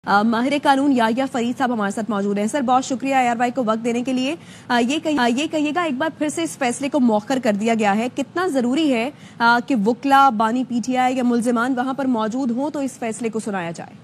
माहिर कानून याह्या फरीद साहब हमारे साथ मौजूद हैं। सर, बहुत शुक्रिया ARY को वक्त देने के लिए। ये कहिएगा, एक बार फिर से इस फैसले को मौखर कर दिया गया है, कितना जरूरी है कि वुकला, बानी PTI या मुल्जिमान वहां पर मौजूद हों तो इस फैसले को सुनाया जाए?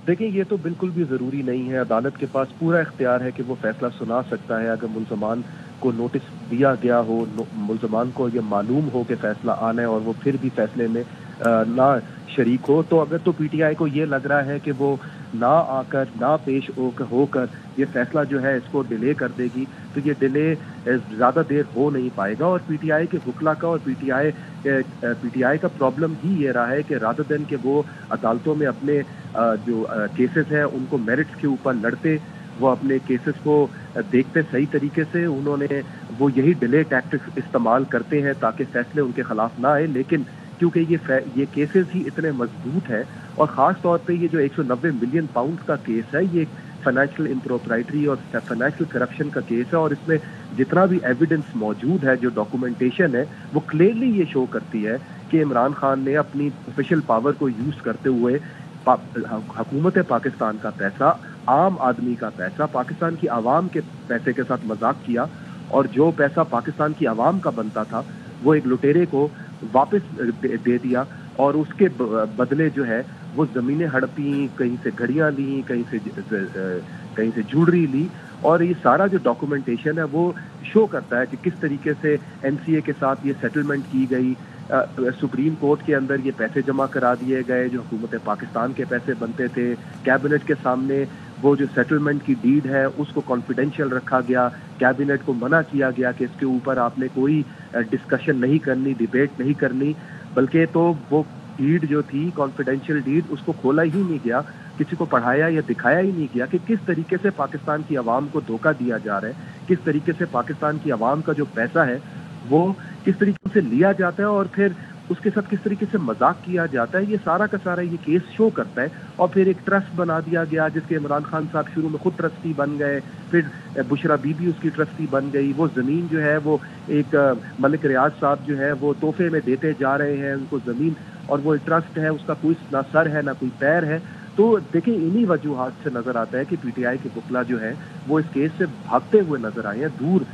देखिए, ये तो बिल्कुल भी ज़रूरी नहीं है। अदालत के पास पूरा इख्तियार है कि वो फैसला सुना सकता है। अगर मुल्ज़मान को नोटिस दिया गया हो, मुल्ज़मान को ये मालूम हो कि फैसला आना है और वो फिर भी फैसले में ना शरीक हो, तो अगर तो PTI को ये लग रहा है कि वो ना आकर, ना पेश होकर ये फैसला जो है इसको डिले कर देगी, तो ये डिले ज़्यादा देर हो नहीं पाएगा। और PTI के वुकला का और PTI का प्रॉब्लम ही ये रहा है कि रादर देन कि वो अदालतों में अपने जो केसेस हैं उनको मेरिट्स के ऊपर लड़ते, वो अपने केसेस को देखते सही तरीके से, उन्होंने वो यही डिले टैक्टिक्स इस्तेमाल करते हैं ताकि फैसले उनके खिलाफ ना आए। लेकिन क्योंकि ये केसेस ही इतने मजबूत हैं और ख़ास तौर पे ये जो 190 मिलियन पाउंड का केस है, ये फाइनेंशियल इम्प्रोप्राइटरी और फाइनेंशियल करप्शन का केस है और इसमें जितना भी एविडेंस मौजूद है, जो डॉक्यूमेंटेशन है, वो क्लियरली ये शो करती है कि इमरान खान ने अपनी ऑफिशियल पावर को यूज़ करते हुए हुकूमत पाकिस्तान का पैसा, आम आदमी का पैसा, पाकिस्तान की आवाम के पैसे के साथ मजाक किया और जो पैसा पाकिस्तान की आवाम का बनता था वो एक लुटेरे को वापस दे दिया और उसके बदले जो है वो ज़मीनें हड़पी, कहीं से घड़ियां ली, कहीं से ज्वेलरी ली। और ये सारा जो डॉक्यूमेंटेशन है वो शो करता है कि किस तरीके से NCA के साथ ये सेटलमेंट की गई। सुप्रीम कोर्ट के अंदर ये पैसे जमा करा दिए गए जो हुकूमत पाकिस्तान के पैसे बनते थे। कैबिनेट के सामने वो जो सेटलमेंट की डीड है उसको कॉन्फिडेंशियल रखा गया। कैबिनेट को मना किया गया कि इसके ऊपर आपने कोई डिस्कशन नहीं करनी, डिबेट नहीं करनी, बल्कि तो वो डीड जो थी, कॉन्फिडेंशियल डीड, उसको खोला ही नहीं गया, किसी को पढ़ाया या दिखाया ही नहीं गया कि किस तरीके से पाकिस्तान की आवाम को धोखा दिया जा रहा है, किस तरीके से पाकिस्तान की आवाम का जो पैसा है वो किस तरीके से लिया जाता है और फिर उसके साथ किस तरीके से मजाक किया जाता है। ये सारा का सारा ये केस शो करता है। और फिर एक ट्रस्ट बना दिया गया जिसके इमरान खान साहब शुरू में खुद ट्रस्टी बन गए, फिर बुशरा बीबी उसकी ट्रस्टी बन गई। वो ज़मीन जो है वो एक मलिक रियाज साहब जो है वो तोहफे में देते जा रहे हैं उनको ज़मीन, और वो ट्रस्ट है, उसका कोई ना सर है ना कोई पैर है। तो देखिए, इन्हीं वजूहात से नज़र आता है कि PTI के वुकला जो है वो इस केस से भागते हुए नज़र आए हैं, दूर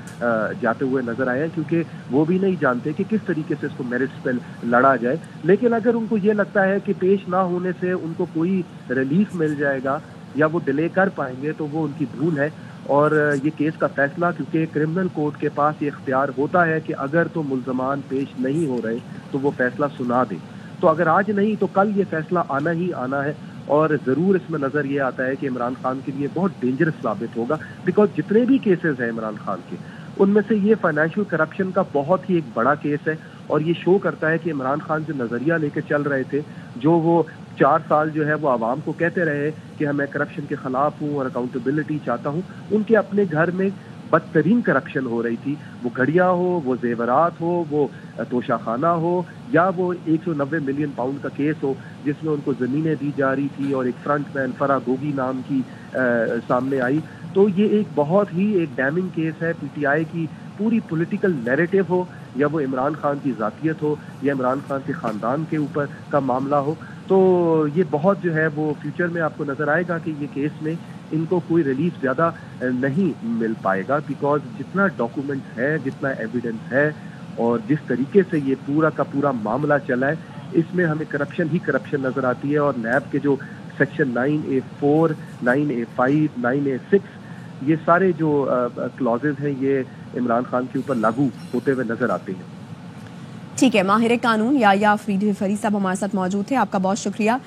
जाते हुए नज़र आए हैं, क्योंकि वो भी नहीं जानते कि किस तरीके से इसको मेरिट्स पे लड़ा जाए। लेकिन अगर उनको ये लगता है कि पेश ना होने से उनको कोई रिलीफ मिल जाएगा या वो डिले कर पाएंगे, तो वो उनकी भूल है। और ये केस का फैसला, क्योंकि क्रिमिनल कोर्ट के पास ये इख्तियार होता है कि अगर तो मुल्ज़मान पेश नहीं हो रहे तो वो फैसला सुना दे। तो अगर आज नहीं तो कल ये फैसला आना ही आना है। और ज़रूर इसमें नज़र ये आता है कि इमरान खान के लिए बहुत डेंजरस साबित होगा, बिकॉज जितने भी केसेस हैं इमरान खान के, उनमें से ये फाइनेंशियल करप्शन का बहुत ही एक बड़ा केस है। और ये शो करता है कि इमरान खान जो नज़रिया लेकर चल रहे थे, जो वो 4 साल जो है वो आवाम को कहते रहे कि मैं करप्शन के ख़िलाफ़ हूँ और अकाउंटेबिलिटी चाहता हूँ, उनके अपने घर में बदतरीन करप्शन हो रही थी। वो घड़ियाँ हो, वो जेवरात हो, वो तोशाखाना हो, या वो 190 मिलियन पाउंड का केस हो जिसमें उनको ज़मीनें दी जा रही थी और एक फ्रंटमैन फरा गोगी नाम की सामने आई। तो ये एक बहुत ही एक डैमिंग केस है। PTI की पूरी पॉलिटिकल नैरेटिव हो, या वो इमरान खान की ज़ातियत हो, या इमरान खान के ख़ानदान के ऊपर का मामला हो, तो ये बहुत जो है वो फ्यूचर में आपको नज़र आएगा कि ये केस में इनको कोई रिलीफ ज़्यादा नहीं मिल पाएगा, बिकॉज जितना डॉक्यूमेंट्स है, जितना एविडेंस है और जिस तरीके से ये पूरा का पूरा मामला चला है, इसमें हमें करप्शन ही करप्शन नज़र आती है। और नैब के जो सेक्शन 9A4, 9A5, 9A6, ये सारे जो क्लॉजेज हैं ये इमरान खान के ऊपर लागू होते हुए नज़र आते हैं। ठीक है, माहिर कानून याह्या फरीद साहब हमारे साथ मौजूद थे, आपका बहुत शुक्रिया।